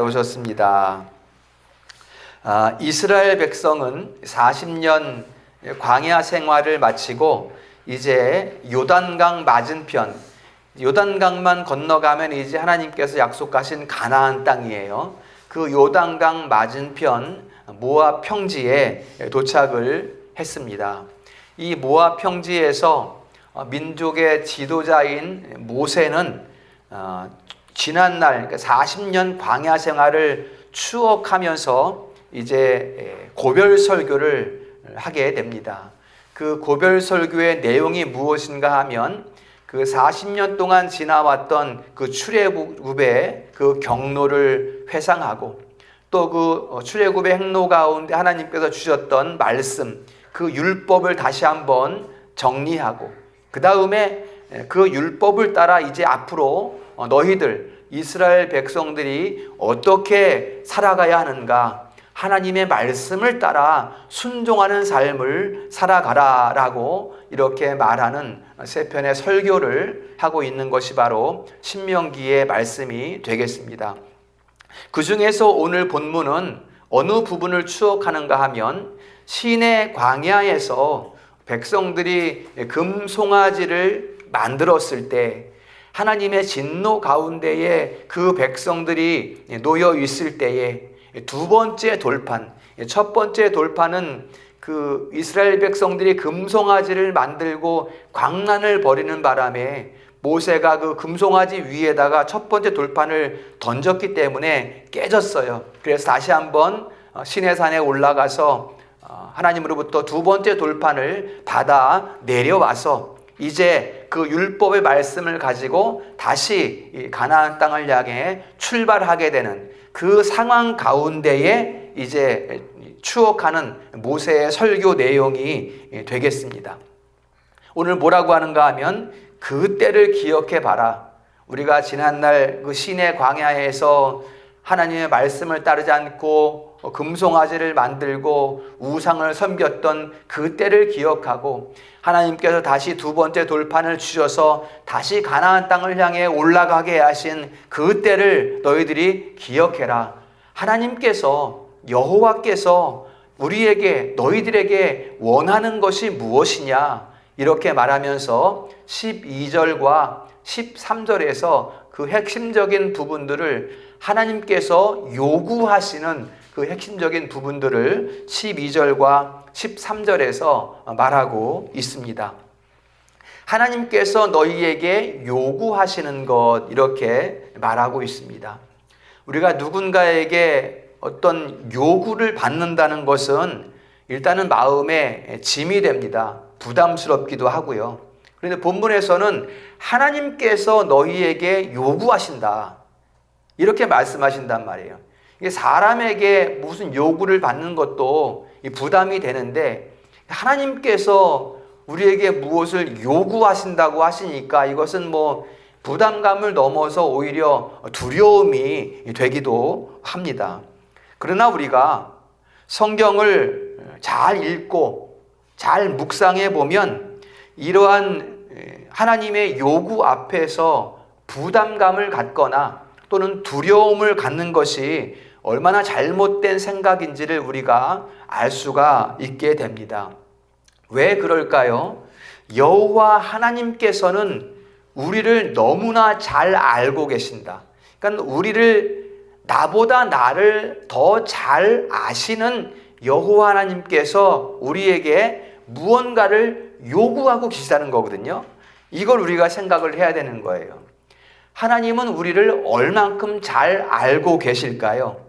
오셨습니다. 이스라엘 백성은 40년 광야 생활을 마치고 이제 요단강 맞은편, 요단강만 건너가면 이제 하나님께서 약속하신 가나안 땅이에요. 그 요단강 맞은편 모압 평지에 도착을 했습니다. 이 모압 평지에서 민족의 지도자인 모세는 지난날 40년 광야 생활을 추억하면서 이제 고별 설교를 하게 됩니다. 그 고별 설교의 내용이 무엇인가 하면 그 40년 동안 지나왔던 그 출애굽의 그 경로를 회상하고 또 그 출애굽의 행로 가운데 하나님께서 주셨던 말씀, 그 율법을 다시 한번 정리하고 그 다음에 그 율법을 따라 이제 앞으로 너희들 이스라엘 백성들이 어떻게 살아가야 하는가, 하나님의 말씀을 따라 순종하는 삶을 살아가라 라고 이렇게 말하는 세 편의 설교를 하고 있는 것이 바로 신명기의 말씀이 되겠습니다. 그 중에서 오늘 본문은 어느 부분을 추억하는가 하면 시내 광야에서 백성들이 금송아지를 만들었을 때 하나님의 진노 가운데에 그 백성들이 놓여 있을 때에 두 번째 돌판, 첫 번째 돌판은 그 이스라엘 백성들이 금송아지를 만들고 광란을 벌이는 바람에 모세가 그 금송아지 위에다가 첫 번째 돌판을 던졌기 때문에 깨졌어요. 그래서 다시 한번 시내산에 올라가서 하나님으로부터 두 번째 돌판을 받아 내려와서 이제 그 율법의 말씀을 가지고 다시 가나안 땅을 향해 출발하게 되는 그 상황 가운데에 이제 추억하는 모세의 설교 내용이 되겠습니다. 오늘 뭐라고 하는가 하면 그때를 기억해 봐라. 우리가 지난날 그 시내 광야에서 하나님의 말씀을 따르지 않고 금송아지를 만들고 우상을 섬겼던 그때를 기억하고 하나님께서 다시 두 번째 돌판을 주셔서 다시 가나안 땅을 향해 올라가게 하신 그때를 너희들이 기억해라. 하나님께서 여호와께서 우리에게 너희들에게 원하는 것이 무엇이냐 이렇게 말하면서 12절과 13절에서 그 핵심적인 부분들을 하나님께서 요구하시는 그 핵심적인 부분들을 12절과 13절에서 말하고 있습니다. 하나님께서 너희에게 요구하시는 것 이렇게 말하고 있습니다. 우리가 누군가에게 어떤 요구를 받는다는 것은 일단은 마음에 짐이 됩니다. 부담스럽기도 하고요. 그런데 본문에서는 하나님께서 너희에게 요구하신다 이렇게 말씀하신단 말이에요. 이게 사람에게 무슨 요구를 받는 것도 부담이 되는데 하나님께서 우리에게 무엇을 요구하신다고 하시니까 이것은 뭐 부담감을 넘어서 오히려 두려움이 되기도 합니다. 그러나 우리가 성경을 잘 읽고 잘 묵상해 보면 이러한 하나님의 요구 앞에서 부담감을 갖거나 또는 두려움을 갖는 것이 얼마나 잘못된 생각인지를 우리가 알 수가 있게 됩니다. 왜 그럴까요? 여호와 하나님께서는 우리를 너무나 잘 알고 계신다. 그러니까 우리를 나보다 나를 더 잘 아시는 여호와 하나님께서 우리에게 무언가를 요구하고 계시다는 거거든요. 이걸 우리가 생각을 해야 되는 거예요. 하나님은 우리를 얼만큼 잘 알고 계실까요?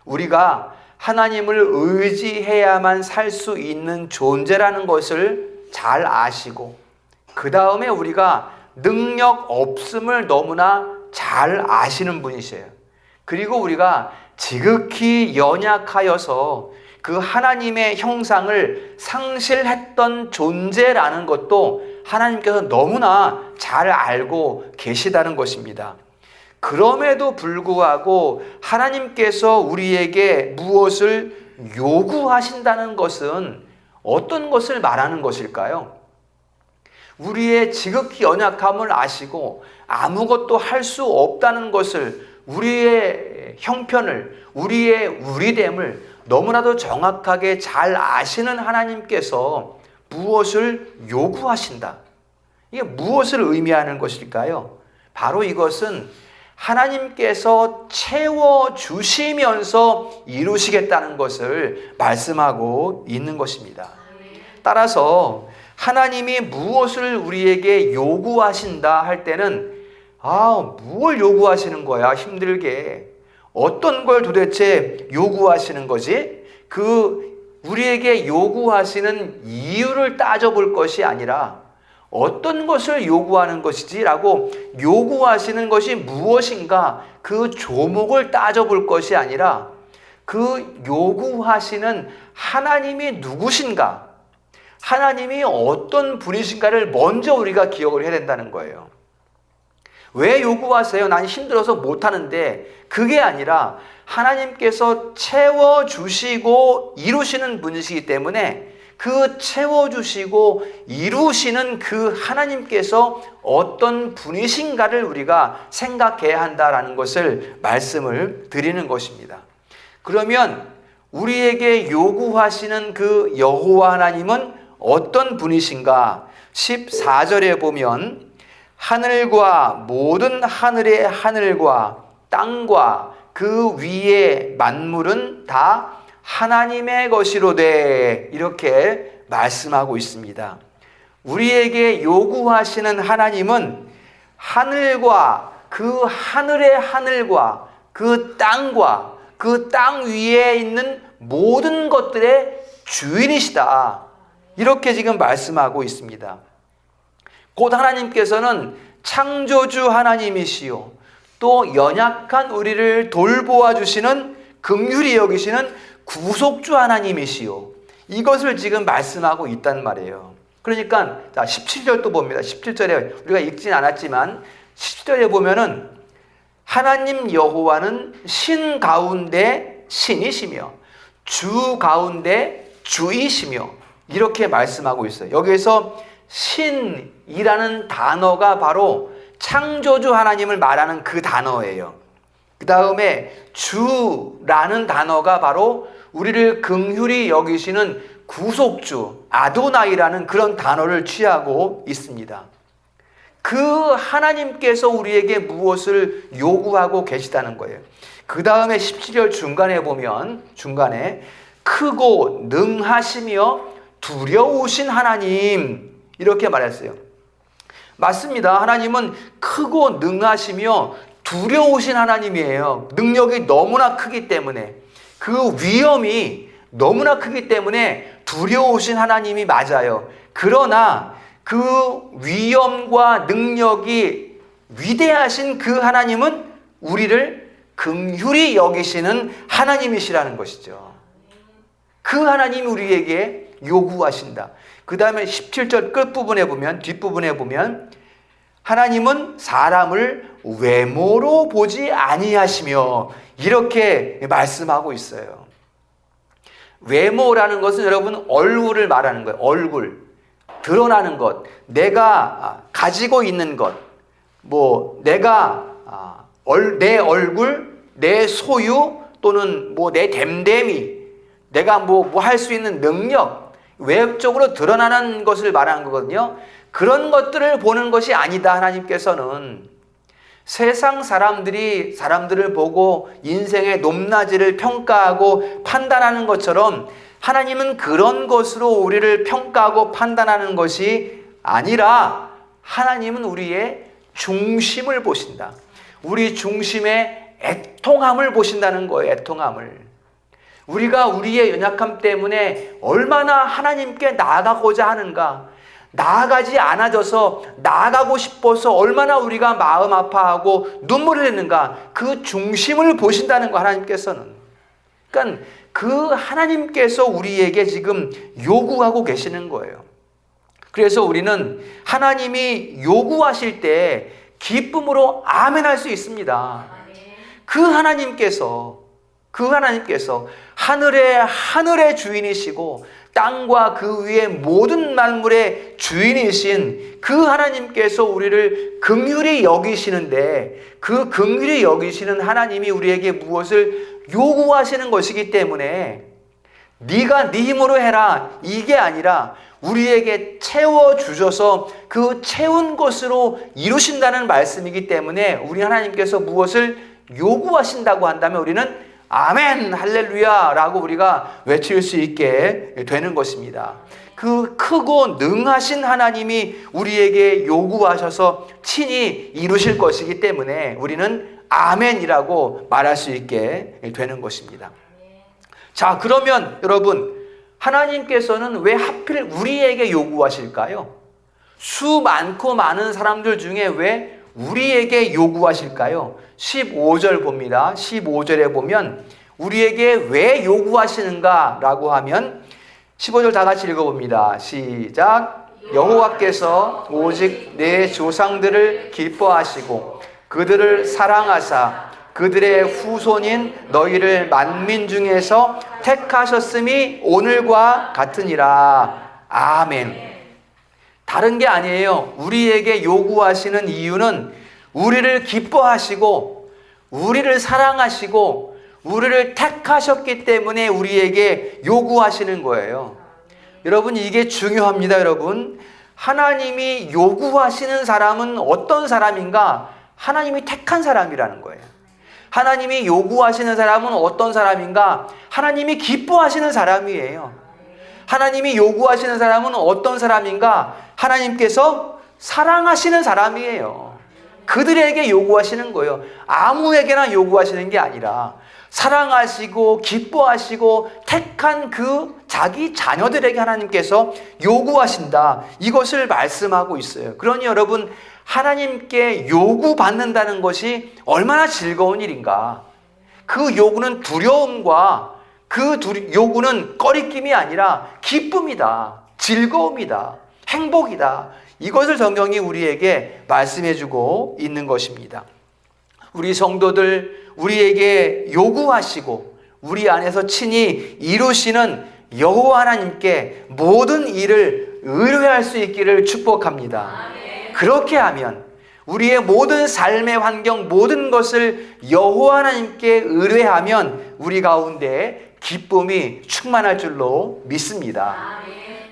우리가 하나님을 의지해야만 살 수 있는 존재라는 것을 잘 아시고 그 다음에 우리가 능력 없음을 너무나 잘 아시는 분이세요. 그리고 우리가 지극히 연약하여서 그 하나님의 형상을 상실했던 존재라는 것도 하나님께서 너무나 잘 알고 계시다는 것입니다. 그럼에도 불구하고 하나님께서 우리에게 무엇을 요구하신다는 것은 어떤 것을 말하는 것일까요? 우리의 지극히 연약함을 아시고 아무것도 할 수 없다는 것을 우리의 형편을, 우리의 우리됨을 너무나도 정확하게 잘 아시는 하나님께서 무엇을 요구하신다. 이게 무엇을 의미하는 것일까요? 바로 이것은 하나님께서 채워주시면서 이루시겠다는 것을 말씀하고 있는 것입니다. 따라서 하나님이 무엇을 우리에게 요구하신다 할 때는 뭘 요구하시는 거야? 힘들게. 어떤 걸 도대체 요구하시는 거지? 우리에게 요구하시는 이유를 따져볼 것이 아니라 어떤 것을 요구하는 것이지? 라고 요구하시는 것이 무엇인가? 그 조목을 따져볼 것이 아니라 그 요구하시는 하나님이 누구신가? 하나님이 어떤 분이신가를 먼저 우리가 기억을 해야 된다는 거예요. 왜 요구하세요? 난 힘들어서 못하는데, 그게 아니라 하나님께서 채워주시고 이루시는 분이시기 때문에 그 채워주시고 이루시는 그 하나님께서 어떤 분이신가를 우리가 생각해야 한다라는 것을 말씀을 드리는 것입니다. 그러면 우리에게 요구하시는 그 여호와 하나님은 어떤 분이신가? 14절에 보면 하늘과 모든 하늘의 하늘과 땅과 그 위의 만물은 다 하나님의 것이로되, 이렇게 말씀하고 있습니다. 우리에게 요구하시는 하나님은 하늘과 그 하늘의 하늘과 그 땅과 그 땅 위에 있는 모든 것들의 주인이시다. 이렇게 지금 말씀하고 있습니다. 곧 하나님께서는 창조주 하나님이시요, 또 연약한 우리를 돌보아 주시는 긍휼히 여기시는 구속주 하나님이시요, 이것을 지금 말씀하고 있단 말이에요. 그러니까 17절도 봅니다. 17절에 우리가 읽진 않았지만 17절에 보면은 하나님 여호와는 신 가운데 신이시며 주 가운데 주이시며, 이렇게 말씀하고 있어요. 여기에서 신이라는 단어가 바로 창조주 하나님을 말하는 그 단어예요. 그 다음에 주라는 단어가 바로 우리를 긍휼히 여기시는 구속주 아도나이라는 그런 단어를 취하고 있습니다. 그 하나님께서 우리에게 무엇을 요구하고 계시다는 거예요. 그 다음에 17절 중간에 보면, 중간에 크고 능하시며 두려우신 하나님, 이렇게 말했어요. 맞습니다. 하나님은 크고 능하시며 두려우신 하나님이에요. 능력이 너무나 크기 때문에, 그 위엄이 너무나 크기 때문에 두려우신 하나님이 맞아요. 그러나 그 위엄과 능력이 위대하신 그 하나님은 우리를 긍휼히 여기시는 하나님이시라는 것이죠. 그 하나님이 우리에게 요구하신다. 그 다음에 17절 끝부분에 보면, 뒷부분에 보면 하나님은 사람을 외모로 보지 아니하시며, 이렇게 말씀하고 있어요. 외모라는 것은 여러분 얼굴을 말하는 거예요. 얼굴, 드러나는 것, 내가 가지고 있는 것, 내가 내 얼굴, 내 소유, 또는 내 됨됨이, 내가 할 수 있는 능력, 외적으로 드러나는 것을 말하는 거거든요. 그런 것들을 보는 것이 아니다. 하나님께서는 세상 사람들을 보고 인생의 높낮이를 평가하고 판단하는 것처럼 하나님은 그런 것으로 우리를 평가하고 판단하는 것이 아니라 하나님은 우리의 중심을 보신다. 우리 중심의 애통함을 보신다는 거예요. 애통함을. 우리가 우리의 연약함 때문에 얼마나 하나님께 나아가고자 하는가, 나아가지 않아져서 나아가고 싶어서 얼마나 우리가 마음 아파하고 눈물을 흘리는가, 그 중심을 보신다는 거, 하나님께서는. 그러니까 그 하나님께서 우리에게 지금 요구하고 계시는 거예요. 그래서 우리는 하나님이 요구하실 때 기쁨으로 아멘할 수 있습니다. 그 하나님께서 하늘의 주인이시고 땅과 그 위의 모든 만물의 주인이신 그 하나님께서 우리를 긍휼히 여기시는데, 그 긍휼히 여기시는 하나님이 우리에게 무엇을 요구하시는 것이기 때문에 네가 네 힘으로 해라 이게 아니라 우리에게 채워주셔서 그 채운 것으로 이루신다는 말씀이기 때문에, 우리 하나님께서 무엇을 요구하신다고 한다면 우리는 아멘 할렐루야 라고 우리가 외칠 수 있게 되는 것입니다. 그 크고 능하신 하나님이 우리에게 요구하셔서 친히 이루실 것이기 때문에 우리는 아멘이라고 말할 수 있게 되는 것입니다. 자, 그러면 여러분, 하나님께서는 왜 하필 우리에게 요구하실까요? 수많고 많은 사람들 중에 왜 우리에게 요구하실까요? 15절 봅니다. 15절에 보면 우리에게 왜 요구하시는가 라고 하면 15절 다 같이 읽어봅니다. 시작. 여호와께서 오직 내 조상들을 기뻐하시고 그들을 사랑하사 그들의 후손인 너희를 만민 중에서 택하셨음이 오늘과 같으니라. 아멘. 다른 게 아니에요. 우리에게 요구하시는 이유는 우리를 기뻐하시고 우리를 사랑하시고 우리를 택하셨기 때문에 우리에게 요구하시는 거예요. 여러분, 이게 중요합니다. 여러분, 하나님이 요구하시는 사람은 어떤 사람인가? 하나님이 택한 사람이라는 거예요. 하나님이 요구하시는 사람은 어떤 사람인가? 하나님이 기뻐하시는 사람이에요. 하나님이 요구하시는 사람은 어떤 사람인가? 하나님께서 사랑하시는 사람이에요. 그들에게 요구하시는 거예요. 아무에게나 요구하시는 게 아니라 사랑하시고 기뻐하시고 택한 그 자기 자녀들에게 하나님께서 요구하신다. 이것을 말씀하고 있어요. 그러니 여러분, 하나님께 요구받는다는 것이 얼마나 즐거운 일인가. 그 요구는 두려움과 그 요구는 꺼리낌이 아니라 기쁨이다. 즐거움이다. 행복이다. 이것을 성경이 우리에게 말씀해주고 있는 것입니다. 우리 성도들, 우리에게 요구하시고 우리 안에서 친히 이루시는 여호와 하나님께 모든 일을 의뢰할 수 있기를 축복합니다. 그렇게 하면 우리의 모든 삶의 환경, 모든 것을 여호와 하나님께 의뢰하면 우리 가운데 기쁨이 충만할 줄로 믿습니다.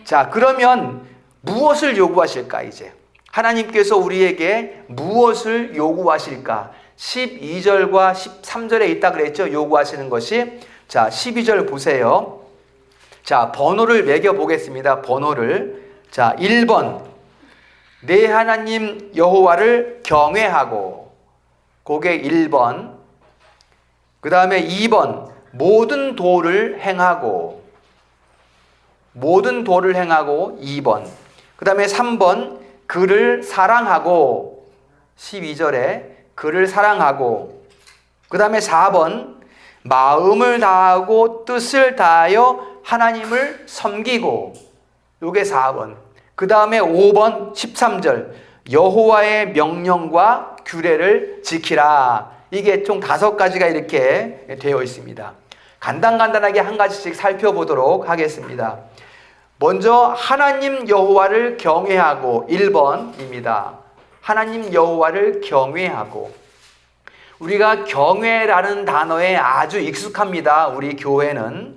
자, 그러면 무엇을 요구하실까? 이제 하나님께서 우리에게 무엇을 요구하실까? 12절과 13절에 있다 그랬죠? 요구하시는 것이. 자, 12절 보세요. 자, 번호를 매겨 보겠습니다. 번호를. 자, 1번. 내 하나님 여호와를 경외하고. 그게 1번. 그 다음에 2번. 모든 도를 행하고. 모든 도를 행하고 2번. 그 다음에 3번. 그를 사랑하고. 12절에 그를 사랑하고. 그 다음에 4번. 마음을 다하고 뜻을 다하여 하나님을 섬기고. 요게 4번. 그 다음에 5번 13절. 여호와의 명령과 규례를 지키라. 이게 총 5가지가 이렇게 되어 있습니다. 간단하게 한 가지씩 살펴보도록 하겠습니다. 먼저 하나님 여호와를 경외하고 1번입니다. 하나님 여호와를 경외하고. 우리가 경외라는 단어에 아주 익숙합니다. 우리 교회는.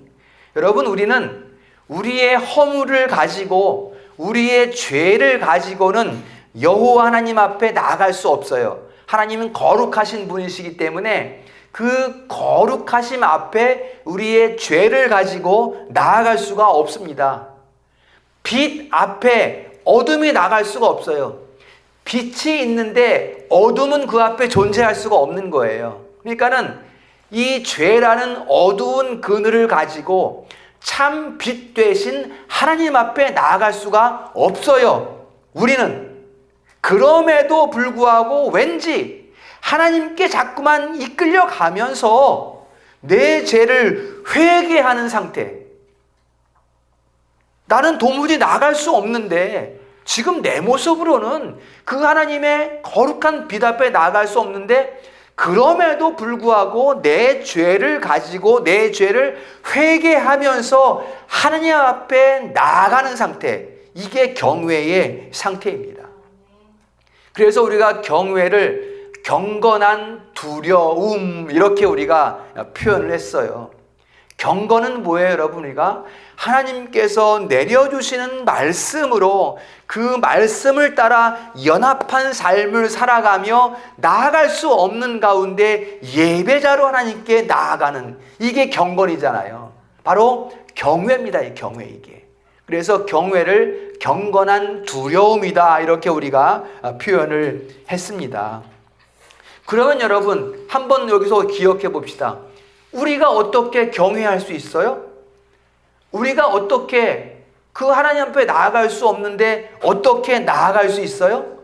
여러분, 우리는 우리의 허물을 가지고 우리의 죄를 가지고는 여호와 하나님 앞에 나아갈 수 없어요. 하나님은 거룩하신 분이시기 때문에 그 거룩하심 앞에 우리의 죄를 가지고 나아갈 수가 없습니다. 빛 앞에 어둠이 나갈 수가 없어요. 빛이 있는데 어둠은 그 앞에 존재할 수가 없는 거예요. 그러니까는 이 죄라는 어두운 그늘을 가지고 참 빛 되신 하나님 앞에 나아갈 수가 없어요. 우리는. 그럼에도 불구하고 왠지 하나님께 자꾸만 이끌려 가면서 내 죄를 회개하는 상태. 나는 도무지 나갈 수 없는데 지금 내 모습으로는 그 하나님의 거룩한 빛 앞에 나아갈 수 없는데 그럼에도 불구하고 내 죄를 가지고 내 죄를 회개하면서 하나님 앞에 나아가는 상태, 이게 경외의 상태입니다. 그래서 우리가 경외를 경건한 두려움, 이렇게 우리가 표현을 했어요. 경건은 뭐예요, 여러분? 우리가 하나님께서 내려주시는 말씀으로 그 말씀을 따라 연합한 삶을 살아가며 나아갈 수 없는 가운데 예배자로 하나님께 나아가는, 이게 경건이잖아요. 바로 경외입니다. 이 경외, 이게. 그래서 경외를 경건한 두려움이다, 이렇게 우리가 표현을 했습니다. 그러면 여러분, 한번 여기서 기억해 봅시다. 우리가 어떻게 경외할 수 있어요? 우리가 어떻게 그 하나님 앞에 나아갈 수 없는데 어떻게 나아갈 수 있어요?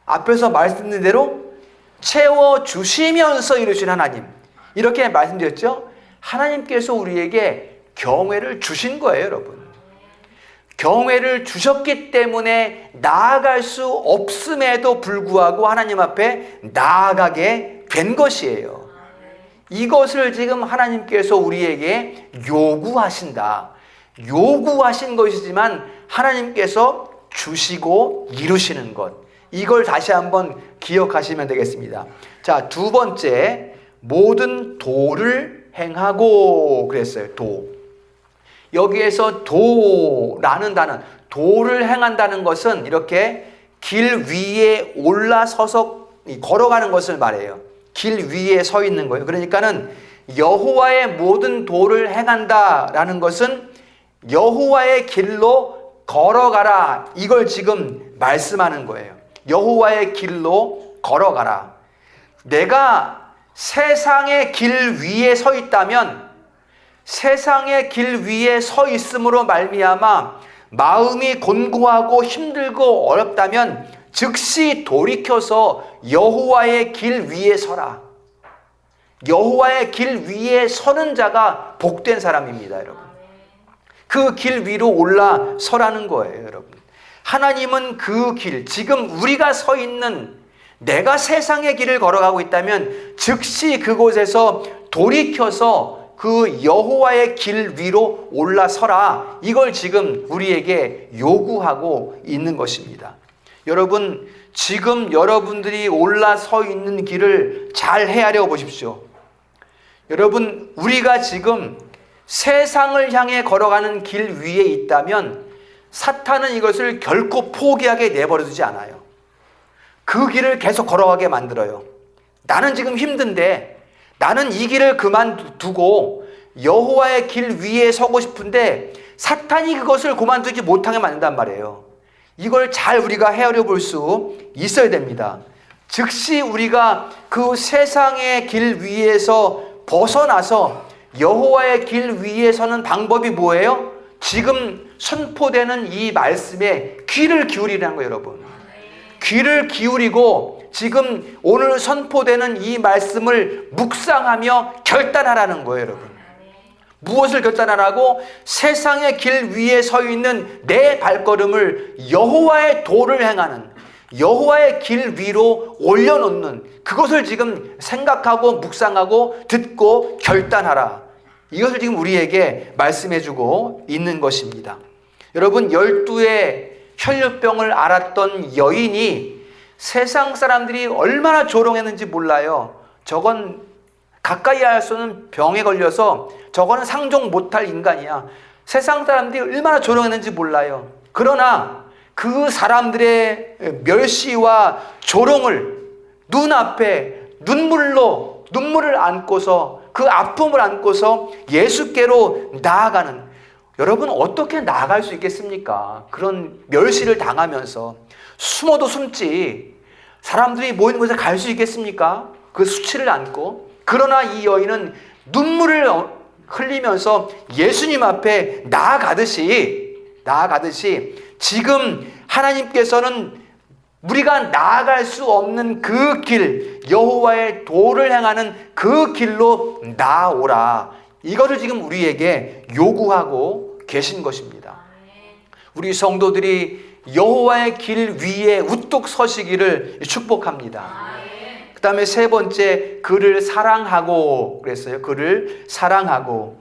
앞에서 말씀드린 대로 채워주시면서 이루신 하나님, 이렇게 말씀드렸죠? 하나님께서 우리에게 경외를 주신 거예요, 여러분. 경외를 주셨기 때문에 나아갈 수 없음에도 불구하고 하나님 앞에 나아가게 된 것이에요. 이것을 지금 하나님께서 우리에게 요구하신다. 요구하신 것이지만 하나님께서 주시고 이루시는 것, 이걸 다시 한번 기억하시면 되겠습니다. 자, 두 번째, 모든 도를 행하고 그랬어요. 도. 여기에서 도라는 단어, 도를 행한다는 것은 이렇게 길 위에 올라서서 걸어가는 것을 말해요. 길 위에 서 있는 거예요. 그러니까는 여호와의 모든 도를 행한다라는 것은 여호와의 길로 걸어가라, 이걸 지금 말씀하는 거예요. 여호와의 길로 걸어가라. 내가 세상의 길 위에 서 있다면, 세상의 길 위에 서 있음으로 말미암아 마음이 곤고하고 힘들고 어렵다면 즉시 돌이켜서 여호와의 길 위에 서라. 여호와의 길 위에 서는 자가 복된 사람입니다, 여러분. 그 길 위로 올라서라는 거예요, 여러분. 하나님은 그 길, 지금 우리가 서 있는, 내가 세상의 길을 걸어가고 있다면 즉시 그곳에서 돌이켜서 그 여호와의 길 위로 올라서라. 이걸 지금 우리에게 요구하고 있는 것입니다. 여러분, 지금 여러분들이 올라서 있는 길을 잘 헤아려 보십시오. 여러분, 우리가 지금 세상을 향해 걸어가는 길 위에 있다면 사탄은 이것을 결코 포기하게 내버려두지 않아요. 그 길을 계속 걸어가게 만들어요. 나는 지금 힘든데, 나는 이 길을 그만두고 여호와의 길 위에 서고 싶은데 사탄이 그것을 그만두지 못하게 만든단 말이에요. 이걸 잘 우리가 헤아려 볼 수 있어야 됩니다. 즉시 우리가 그 세상의 길 위에서 벗어나서 여호와의 길 위에 서는 방법이 뭐예요? 지금 선포되는 이 말씀에 귀를 기울이라는 거예요, 여러분. 귀를 기울이고 지금 오늘 선포되는 이 말씀을 묵상하며 결단하라는 거예요, 여러분. 무엇을 결단하라고? 세상의 길 위에 서 있는 내 발걸음을 여호와의 도를 행하는, 여호와의 길 위로 올려놓는, 그것을 지금 생각하고 묵상하고 듣고 결단하라. 이것을 지금 우리에게 말씀해주고 있는 것입니다. 여러분, 12의 혈류병을 앓았던 여인이 세상 사람들이 얼마나 조롱했는지 몰라요. 저건 가까이 할 수 없는 병에 걸려서 저거는 상종 못할 인간이야. 세상 사람들이 얼마나 조롱했는지 몰라요. 그러나 그 사람들의 멸시와 조롱을 눈앞에 눈물을 안고서, 그 아픔을 안고서 예수께로 나아가는, 여러분 어떻게 나아갈 수 있겠습니까? 그런 멸시를 당하면서 숨어도 숨지 사람들이 모이는 곳에 갈 수 있겠습니까? 그 수치를 안고. 그러나 이 여인은 눈물을 흘리면서 예수님 앞에 나아가듯이 지금 하나님께서는 우리가 나아갈 수 없는 그 길, 여호와의 도를 행하는 그 길로 나아오라. 이것을 지금 우리에게 요구하고 계신 것입니다. 우리 성도들이 여호와의 길 위에 우뚝 서시기를 축복합니다. 다음에 세 번째, 그를 사랑하고 그랬어요. 그를 사랑하고.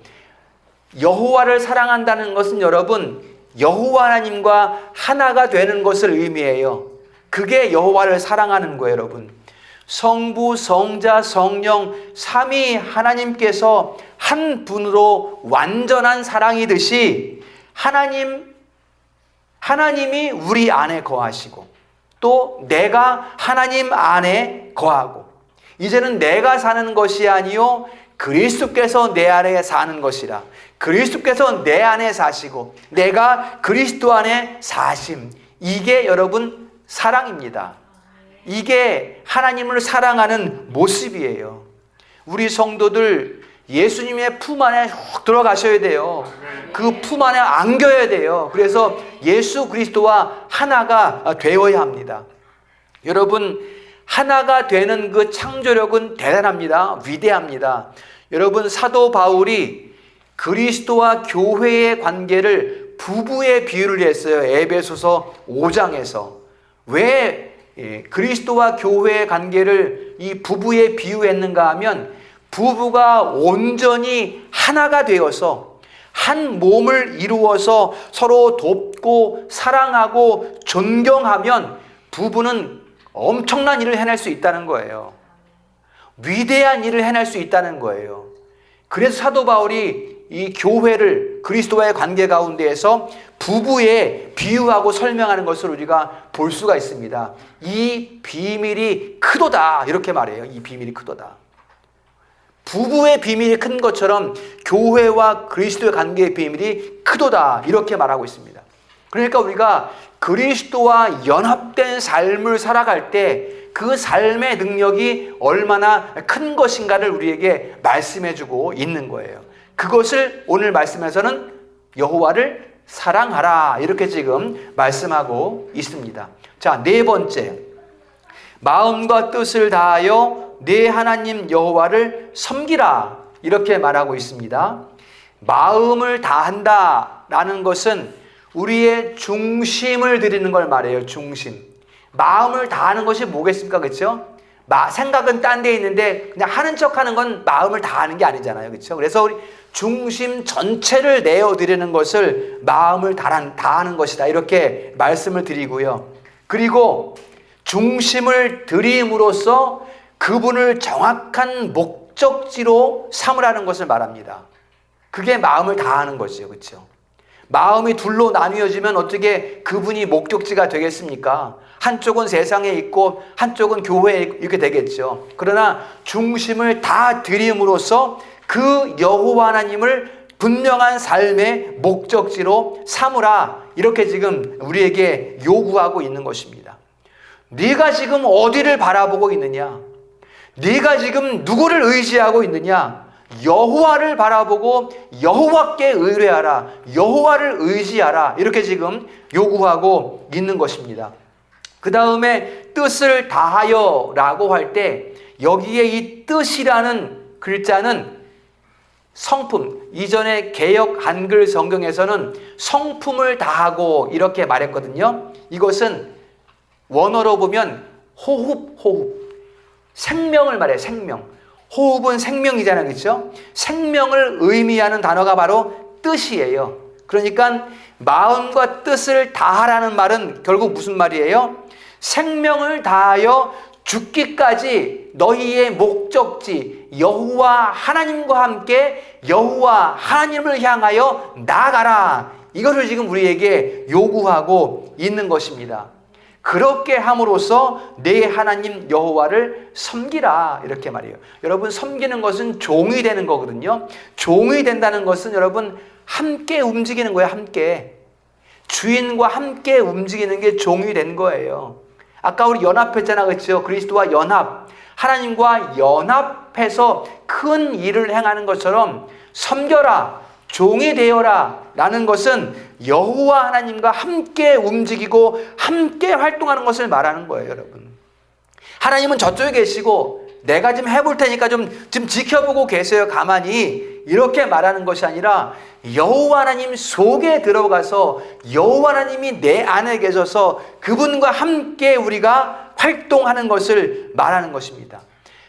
여호와를 사랑한다는 것은 여러분, 여호와 하나님과 하나가 되는 것을 의미해요. 그게 여호와를 사랑하는 거예요, 여러분. 성부, 성자, 성령 삼위 하나님께서 한 분으로 완전한 사랑이듯이 하나님이 우리 안에 거하시고 또 내가 하나님 안에 거하고, 이제는 내가 사는 것이 아니요 그리스도께서 내 안에 사는 것이라. 그리스도께서 내 안에 사시고 내가 그리스도 안에 사심. 이게 여러분 사랑입니다. 이게 하나님을 사랑하는 모습이에요. 우리 성도들 예수님의 품 안에 훅 들어가셔야 돼요. 그 품 안에 안겨야 돼요. 그래서 예수 그리스도와 하나가 되어야 합니다. 여러분, 하나가 되는 그 창조력은 대단합니다. 위대합니다. 여러분, 사도 바울이 그리스도와 교회의 관계를 부부의 비유를 했어요. 에베소서 5장에서. 왜 그리스도와 교회의 관계를 이 부부에 비유했는가 하면, 부부가 온전히 하나가 되어서 한 몸을 이루어서 서로 돕고 사랑하고 존경하면 부부는 엄청난 일을 해낼 수 있다는 거예요. 위대한 일을 해낼 수 있다는 거예요. 그래서 사도 바울이 이 교회를 그리스도와의 관계 가운데에서 부부에 비유하고 설명하는 것을 우리가 볼 수가 있습니다. 이 비밀이 크도다, 이렇게 말해요. 이 비밀이 크도다. 부부의 비밀이 큰 것처럼 교회와 그리스도의 관계의 비밀이 크도다, 이렇게 말하고 있습니다. 그러니까 우리가 그리스도와 연합된 삶을 살아갈 때 그 삶의 능력이 얼마나 큰 것인가를 우리에게 말씀해주고 있는 거예요. 그것을 오늘 말씀에서는 여호와를 사랑하라, 이렇게 지금 말씀하고 있습니다. 자, 네 번째, 마음과 뜻을 다하여 네 하나님 여호와를 섬기라, 이렇게 말하고 있습니다. 마음을 다한다라는 것은 우리의 중심을 드리는 걸 말해요. 중심. 마음을 다하는 것이 뭐겠습니까? 그렇죠? 생각은 딴 데 있는데 그냥 하는 척하는 건 마음을 다하는 게 아니잖아요. 그렇죠? 그래서 우리 중심 전체를 내어드리는 것을 마음을 다하는 것이다, 이렇게 말씀을 드리고요. 그리고 중심을 드림으로써 그분을 정확한 목적지로 삼으라는 것을 말합니다. 그게 마음을 다하는 것이죠. 그렇죠? 마음이 둘로 나뉘어지면 어떻게 그분이 목적지가 되겠습니까? 한쪽은 세상에 있고 한쪽은 교회에 이렇게 되겠죠. 그러나 중심을 다 드림으로써 그 여호와 하나님을 분명한 삶의 목적지로 삼으라, 이렇게 지금 우리에게 요구하고 있는 것입니다. 네가 지금 어디를 바라보고 있느냐? 네가 지금 누구를 의지하고 있느냐? 여호와를 바라보고 여호와께 의뢰하라, 여호와를 의지하라, 이렇게 지금 요구하고 있는 것입니다. 그 다음에 뜻을 다하여 라고 할 때 여기에 이 뜻이라는 글자는 성품, 이전에 개역 한글 성경에서는 성품을 다하고 이렇게 말했거든요. 이것은 원어로 보면 호흡, 생명을 말해요. 생명. 호흡은 생명이잖아요. 그렇죠? 생명을 의미하는 단어가 바로 뜻이에요. 그러니까 마음과 뜻을 다하라는 말은 결국 무슨 말이에요? 생명을 다하여 죽기까지 너희의 목적지 여호와 하나님과 함께 여호와 하나님을 향하여 나아가라, 이것을 지금 우리에게 요구하고 있는 것입니다. 그렇게 함으로써 내 하나님 여호와를 섬기라, 이렇게 말해요. 여러분, 섬기는 것은 종이 되는 거거든요. 종이 된다는 것은 여러분 함께 움직이는 거예요. 함께 주인과 함께 움직이는 게 종이 된 거예요. 아까 우리 연합했잖아, 그렇죠? 그리스도와 연합, 하나님과 연합해서 큰 일을 행하는 것처럼 섬겨라, 종이 되어라 라는 것은 여호와 하나님과 함께 움직이고 함께 활동하는 것을 말하는 거예요. 여러분, 하나님은 저쪽에 계시고 내가 좀 해볼 테니까 좀 지켜보고 계세요, 가만히, 이렇게 말하는 것이 아니라 여호와 하나님 속에 들어가서 여호와 하나님이 내 안에 계셔서 그분과 함께 우리가 활동하는 것을 말하는 것입니다.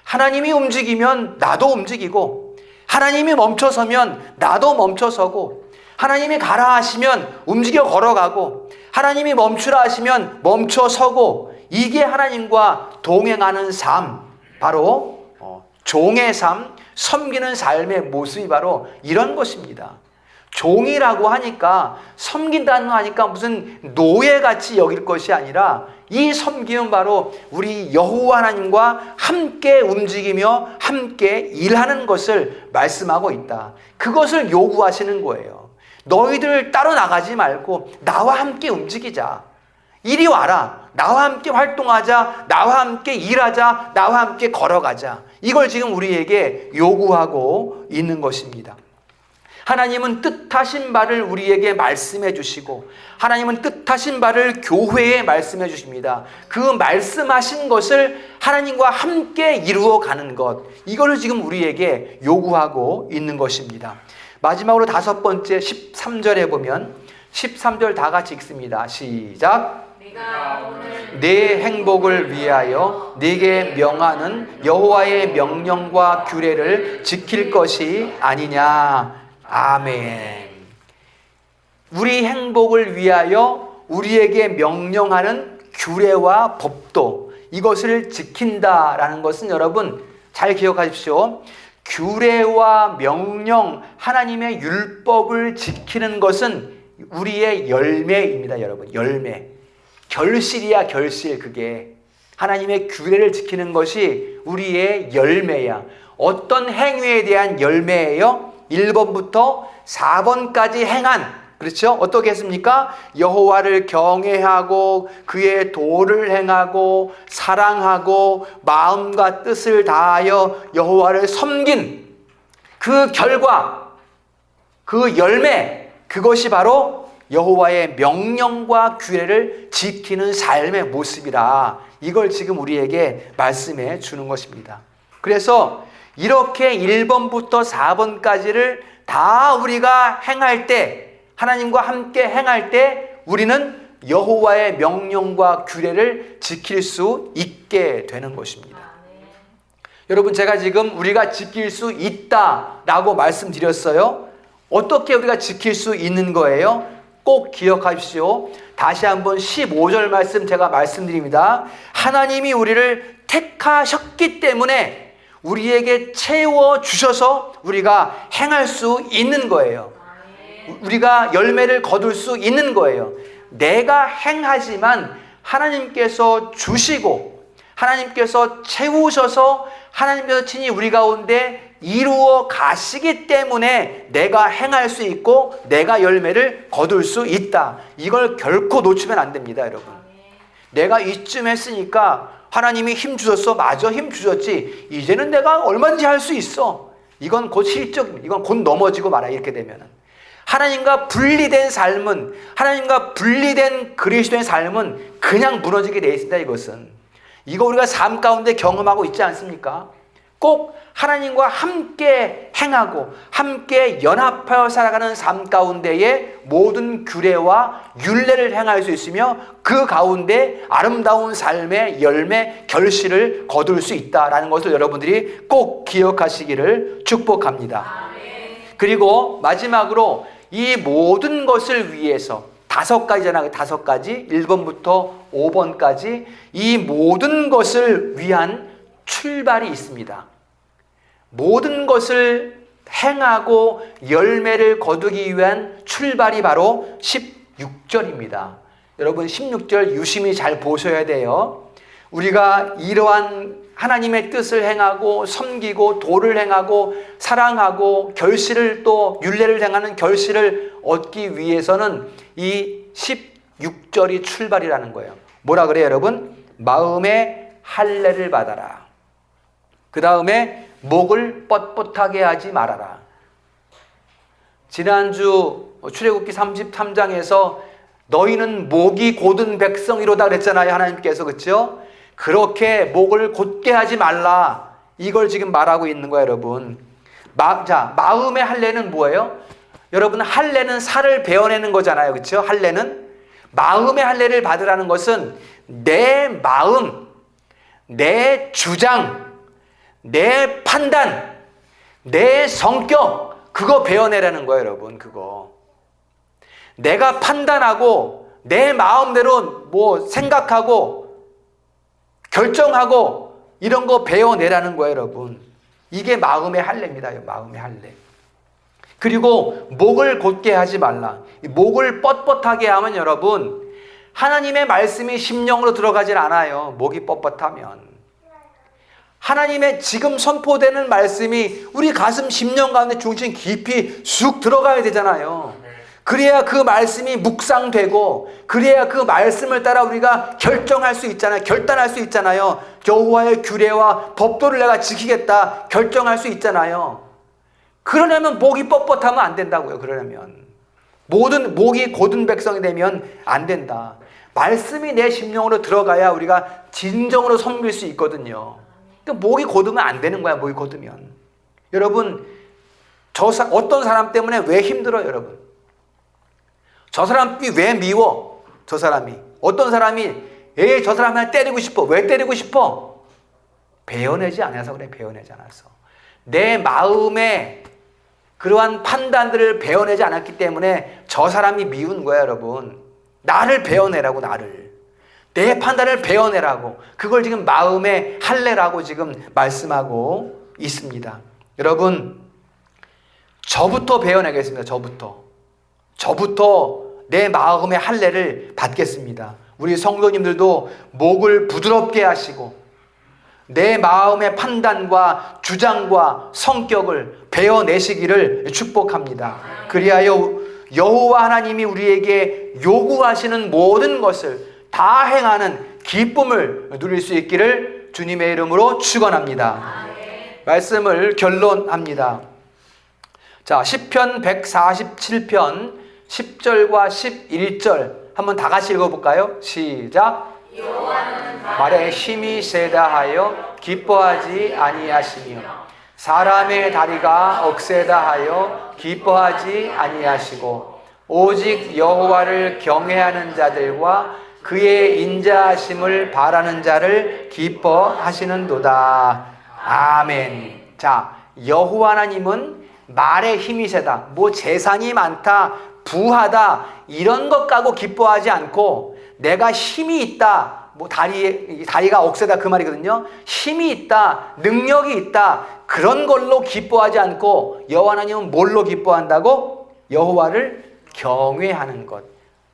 하나님이 움직이면 나도 움직이고, 하나님이 멈춰서면 나도 멈춰서고, 하나님이 가라 하시면 움직여 걸어가고, 하나님이 멈추라 하시면 멈춰서고, 이게 하나님과 동행하는 삶, 바로 종의 삶, 섬기는 삶의 모습이 바로 이런 것입니다. 종이라고 하니까, 섬긴다는 거 하니까 무슨 노예같이 여길 것이 아니라, 이 섬김은 바로 우리 여호와 하나님과 함께 움직이며 함께 일하는 것을 말씀하고 있다. 그것을 요구하시는 거예요. 너희들 따로 나가지 말고 나와 함께 움직이자. 이리 와라. 나와 함께 활동하자. 나와 함께 일하자. 나와 함께 걸어가자. 이걸 지금 우리에게 요구하고 있는 것입니다. 하나님은 뜻하신 바를 우리에게 말씀해 주시고, 하나님은 뜻하신 바를 교회에 말씀해 주십니다. 그 말씀하신 것을 하나님과 함께 이루어 가는 것, 이거를 지금 우리에게 요구하고 있는 것입니다. 마지막으로 5번째 13절에 보면, 13절 다 같이 읽습니다. 시작. 내 행복을 위하여 네게 명하는 여호와의 명령과 규례를 지킬 것이 아니냐. 아멘. 우리 행복을 위하여 우리에게 명령하는 규례와 법도, 이것을 지킨다라는 것은 여러분 잘 기억하십시오. 규례와 명령, 하나님의 율법을 지키는 것은 우리의 열매입니다. 여러분, 열매. 결실이야, 결실. 그게 하나님의 규례를 지키는 것이 우리의 열매야. 어떤 행위에 대한 열매예요? 1번부터 4번까지 행한, 그렇죠? 어떻게 했습니까? 여호와를 경외하고 그의 도를 행하고 사랑하고 마음과 뜻을 다하여 여호와를 섬긴 그 결과, 그 열매, 그것이 바로 여호와의 명령과 규례를 지키는 삶의 모습이라. 이걸 지금 우리에게 말씀해 주는 것입니다. 그래서 이렇게 1번부터 4번까지를 다 우리가 행할 때, 하나님과 함께 행할 때 우리는 여호와의 명령과 규례를 지킬 수 있게 되는 것입니다. 여러분, 제가 지금 우리가 지킬 수 있다라고 말씀드렸어요. 어떻게 우리가 지킬 수 있는 거예요? 꼭 기억하십시오. 다시 한번 15절 말씀 제가 말씀드립니다. 하나님이 우리를 택하셨기 때문에 우리에게 채워주셔서 우리가 행할 수 있는 거예요. 우리가 열매를 거둘 수 있는 거예요. 내가 행하지만 하나님께서 주시고 하나님께서 채우셔서 하나님께서 친히 우리 가운데 이루어 가시기 때문에 내가 행할 수 있고 내가 열매를 거둘 수 있다. 이걸 결코 놓치면 안 됩니다, 여러분. 내가 이쯤 했으니까 하나님이 힘 주셨어. 맞아, 힘 주셨지. 이제는 내가 얼마든지 할 수 있어. 이건 곧 실적, 이건 곧 넘어지고 말아. 이렇게 되면은 하나님과 분리된 삶은, 하나님과 분리된 그리스도의 삶은 그냥 무너지게 돼 있습니다. 이것은, 이거 우리가 삶 가운데 경험하고 있지 않습니까? 꼭 하나님과 함께 행하고 함께 연합하여 살아가는 삶 가운데에 모든 규례와 율례를 행할 수 있으며 그 가운데 아름다운 삶의 열매, 결실을 거둘 수 있다라는 것을 여러분들이 꼭 기억하시기를 축복합니다. 그리고 마지막으로 이 모든 것을 위해서 5가지잖아요. 5가지. 1번부터 5번까지 이 모든 것을 위한 출발이 있습니다. 모든 것을 행하고 열매를 거두기 위한 출발이 바로 16절입니다. 여러분, 16절 유심히 잘 보셔야 돼요. 우리가 이러한 하나님의 뜻을 행하고 섬기고 도를 행하고 사랑하고 결실을, 또 율례를 행하는 결실을 얻기 위해서는 이 16절이 출발이라는 거예요. 뭐라 그래요, 여러분? 마음의 할례를 받아라. 그 다음에 목을 뻣뻣하게 하지 말아라. 지난주 출애굽기 33장에서 너희는 목이 곧은 백성이로다 그랬잖아요, 하나님께서. 그렇죠? 그렇게 목을 곧게 하지 말라. 이걸 지금 말하고 있는 거예요, 여러분. 마음의 할례는 뭐예요? 여러분, 할례는 살을 베어내는 거잖아요. 그렇죠? 할례는. 마음의 할례를 받으라는 것은 내 마음, 내 주장, 내 판단, 내 성격, 그거 배워내라는 거예요, 여러분. 그거. 내가 판단하고 내 마음대로 뭐 생각하고 결정하고 이런 거 배워내라는 거예요, 여러분. 이게 마음의 할례입니다. 마음의 할례. 그리고 목을 곧게 하지 말라. 목을 뻣뻣하게 하면 여러분, 하나님의 말씀이 심령으로 들어가질 않아요. 목이 뻣뻣하면. 하나님의 지금 선포되는 말씀이 우리 가슴 심령 가운데 중심 깊이 쑥 들어가야 되잖아요. 그래야 그 말씀이 묵상되고, 그래야 그 말씀을 따라 우리가 결정할 수 있잖아요. 결단할 수 있잖아요. 여호와의 규례와 법도를 내가 지키겠다 결정할 수 있잖아요. 그러려면 목이 뻣뻣하면 안 된다고요. 그러려면 모든 목이 곧은 백성이 되면 안 된다. 말씀이 내 심령으로 들어가야 우리가 진정으로 섬길 수 있거든요. 그러니까 목이 곧으면 안 되는 거야. 목이 곧으면. 여러분, 어떤 사람 때문에 왜 힘들어요, 여러분? 저 사람이 왜 미워? 저 사람이. 어떤 사람이 저 사람을 때리고 싶어. 왜 때리고 싶어? 배워내지 않아서 그래. 배워내지 않아서. 내 마음에 그러한 판단들을 배워내지 않았기 때문에 저 사람이 미운 거야, 여러분. 나를 배워내라고, 나를. 내 판단을 배워내라고. 그걸 지금 마음의 할례라고 지금 말씀하고 있습니다. 여러분, 저부터 배워내겠습니다. 저부터 내 마음의 할례를 받겠습니다. 우리 성도님들도 목을 부드럽게 하시고 내 마음의 판단과 주장과 성격을 배워내시기를 축복합니다. 그리하여 여호와 하나님이 우리에게 요구하시는 모든 것을 다 행하는 기쁨을 누릴 수 있기를 주님의 이름으로 축원합니다. 말씀을 결론합니다. 자, 시편 147편 10절과 11절 한번 다 같이 읽어볼까요? 시작. 말에 힘이 세다 하여 기뻐하지 아니하시며 사람의 다리가 억세다 하여 기뻐하지 아니하시고 오직 여호와를 경외하는 자들과 그의 인자하심을 바라는 자를 기뻐하시는도다. 아멘. 자, 여호와 하나님은 말에 힘이 세다, 뭐 재산이 많다, 부하다, 이런 것 갖고 기뻐하지 않고 내가 힘이 있다, 뭐 다리가 억세다 그 말이거든요. 힘이 있다, 능력이 있다, 그런 걸로 기뻐하지 않고 여호와 하나님은 뭘로 기뻐한다고? 여호와를 경외하는 것,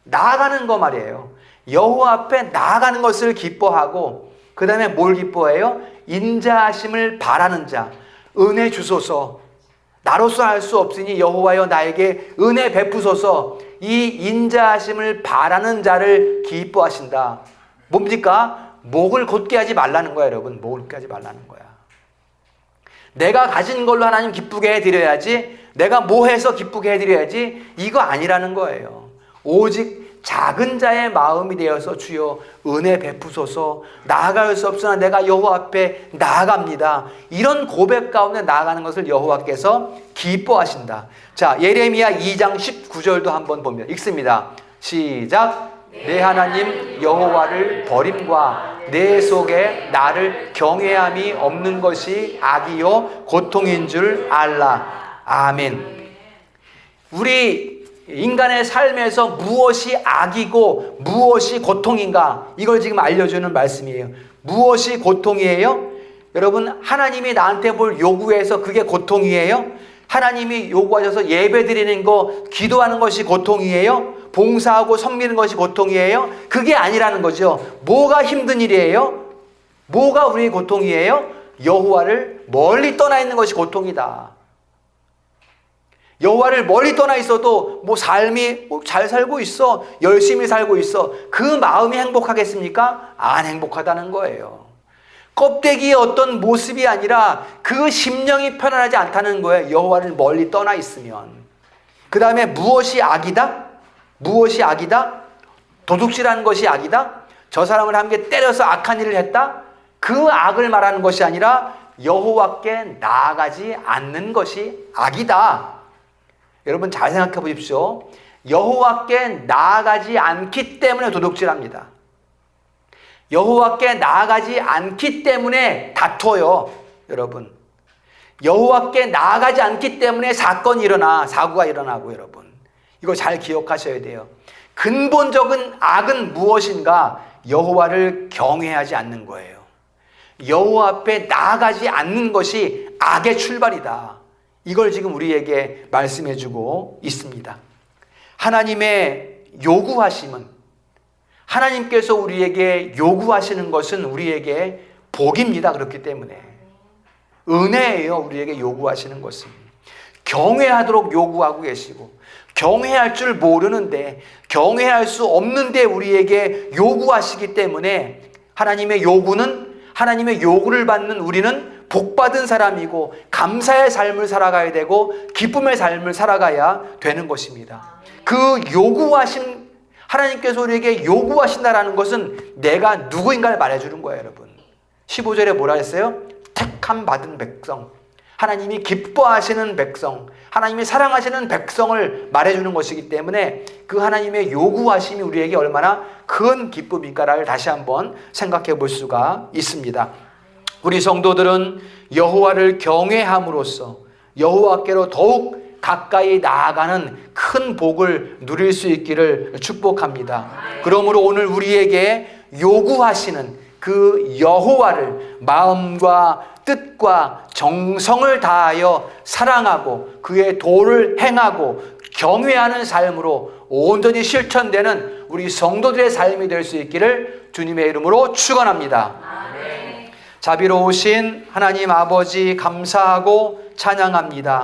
나아가는 거 말이에요. 여호와 앞에 나아가는 것을 기뻐하고, 그 다음에 뭘 기뻐해요? 인자하심을 바라는 자, 은혜 주소서, 나로서 할 수 없으니 여호와여 나에게 은혜 베푸소서, 이 인자하심을 바라는 자를 기뻐하신다. 뭡니까? 목을 곧게 하지 말라는 거야, 여러분. 목을 곧게 하지 말라는 거야. 내가 가진 걸로 하나님 기쁘게 해드려야지, 내가 뭐 해서 기쁘게 해드려야지, 이거 아니라는 거예요. 오직 작은 자의 마음이 되어서 주여 은혜 베푸소서, 나아갈 수 없으나 내가 여호와 앞에 나아갑니다, 이런 고백 가운데 나아가는 것을 여호와께서 기뻐하신다. 자, 예레미야 2장 19절도 한번 보면 읽습니다. 시작. 내 하나님 여호와를 버림과 내 속에 나를 경외함이 없는 것이 악이요 고통인 줄 알라. 아멘. 우리 인간의 삶에서 무엇이 악이고 무엇이 고통인가, 이걸 지금 알려주는 말씀이에요. 무엇이 고통이에요? 여러분, 하나님이 나한테 뭘 요구해서 그게 고통이에요? 하나님이 요구하셔서 예배 드리는 거, 기도하는 것이 고통이에요? 봉사하고 섬기는 것이 고통이에요? 그게 아니라는 거죠. 뭐가 힘든 일이에요? 뭐가 우리의 고통이에요? 여호와를 멀리 떠나 있는 것이 고통이다. 여호와를 멀리 떠나 있어도 뭐 삶이 잘 살고 있어, 열심히 살고 있어, 그 마음이 행복하겠습니까? 안 행복하다는 거예요. 껍데기의 어떤 모습이 아니라 그 심령이 편안하지 않다는 거예요. 여호와를 멀리 떠나 있으면. 그 다음에 무엇이 악이다? 무엇이 악이다? 도둑질하는 것이 악이다? 저 사람을 함께 때려서 악한 일을 했다? 그 악을 말하는 것이 아니라 여호와께 나아가지 않는 것이 악이다. 여러분 잘 생각해 보십시오. 여호와께 나아가지 않기 때문에 도둑질합니다. 여호와께 나아가지 않기 때문에 다퉈요. 여러분, 여호와께 나아가지 않기 때문에 사고가 일어나고, 여러분, 이거 잘 기억하셔야 돼요. 근본적인 악은 무엇인가? 여호와를 경외하지 않는 거예요. 여호와 앞에 나아가지 않는 것이 악의 출발이다. 이걸 지금 우리에게 말씀해 주고 있습니다. 하나님의 요구하심은, 하나님께서 우리에게 요구하시는 것은 우리에게 복입니다. 그렇기 때문에 은혜예요. 우리에게 요구하시는 것은 경외하도록 요구하고 계시고, 경외할 줄 모르는데, 경외할 수 없는데 우리에게 요구하시기 때문에 하나님의 요구를 받는 우리는 복받은 사람이고 감사의 삶을 살아가야 되고 기쁨의 삶을 살아가야 되는 것입니다. 그 요구하신, 하나님께서 우리에게 요구하신다라는 것은 내가 누구인가를 말해주는 거예요. 여러분, 15절에 뭐라 했어요? 택함 받은 백성, 하나님이 기뻐하시는 백성, 하나님이 사랑하시는 백성을 말해주는 것이기 때문에 그 하나님의 요구하심이 우리에게 얼마나 큰 기쁨일까를 다시 한번 생각해 볼 수가 있습니다. 우리 성도들은 여호와를 경외함으로써 여호와께로 더욱 가까이 나아가는 큰 복을 누릴 수 있기를 축복합니다. 그러므로 오늘 우리에게 요구하시는 그 여호와를 마음과 뜻과 정성을 다하여 사랑하고 그의 도를 행하고 경외하는 삶으로 온전히 실천되는 우리 성도들의 삶이 될 수 있기를 주님의 이름으로 축원합니다. 자비로우신 하나님 아버지 감사하고 찬양합니다.